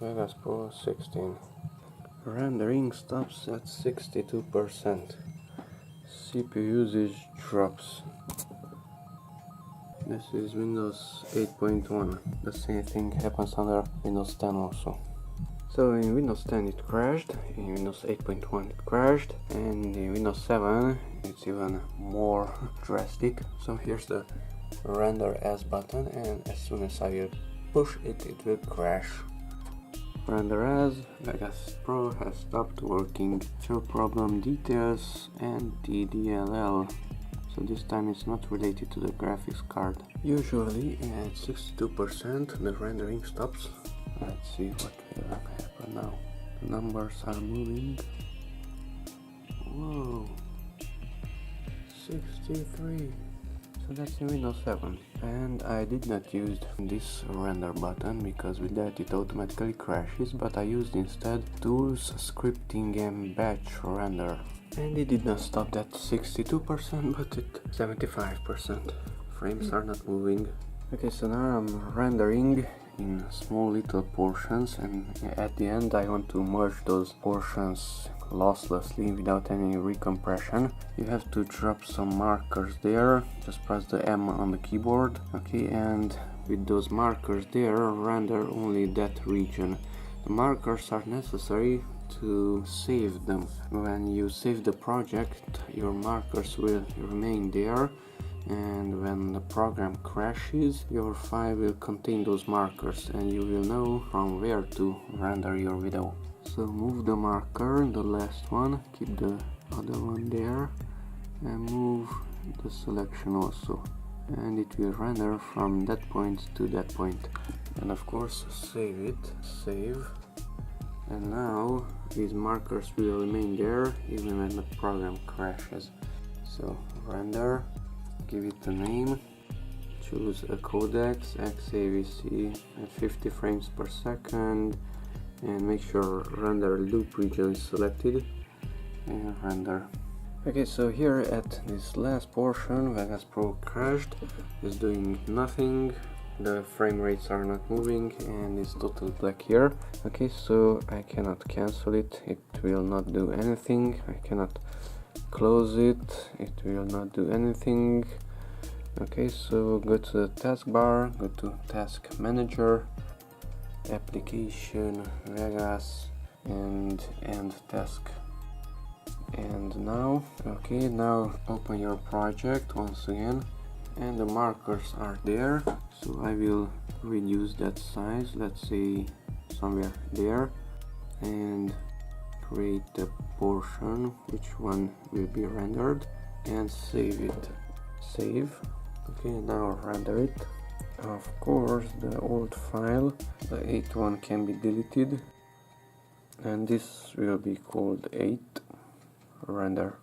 Vegas Pro 16. Rendering stops at 62%. CPU usage drops. This is Windows 8.1. The same thing happens under Windows 10 also. So in Windows 10 it crashed, in Windows 8.1 it crashed, and in Windows 7 it's even more drastic. So here's the render as button, and as soon as I will push it, it will crash. Render as Vegas Pro has stopped working. Show problem details and DDLL. So this time it's not related to the graphics card. Usually at 62% the rendering stops. Let's see what will happen now. The numbers are moving. Whoa, 63. So that's in Windows 7. And I did not use this render button because with that it automatically crashes, but I used instead tools, scripting and batch render. And it did not stop at 62% but at 75%. Frames are not moving. Okay, so now I'm rendering in small little portions, and at the end I want to merge those portions losslessly without any recompression. You have to drop some markers there, just press the M on the keyboard, okay, and with those markers there render only that region. The markers are necessary to save them. When you save the project, your markers will remain there, and when the program crashes, your file will contain those markers and you will know from where to render your video. So move the marker, the last one, keep the other one there, and move the selection also, and it will render from that point to that point. And of course save it, save, and now these markers will remain there even when the program crashes. So render, give it a name, choose a codec, XAVC at 50 frames per second, and make sure render loop region is selected, and render. Okay, so here at this last portion Vegas Pro crashed, is doing nothing, the frame rates are not moving, and it's totally black here. Okay, so I cannot cancel it, it will not do anything. I cannot close it, it will not do anything. Okay, so go to the taskbar, go to task manager, application, Vegas, and end task. And now, okay, now open your project once again, and the markers are there, so I will reduce that size, let's say somewhere there, and create a portion which one will be rendered, and save it. Save. Okay, now render it. Of course the old file, the 8 one, can be deleted, and this will be called 8 render.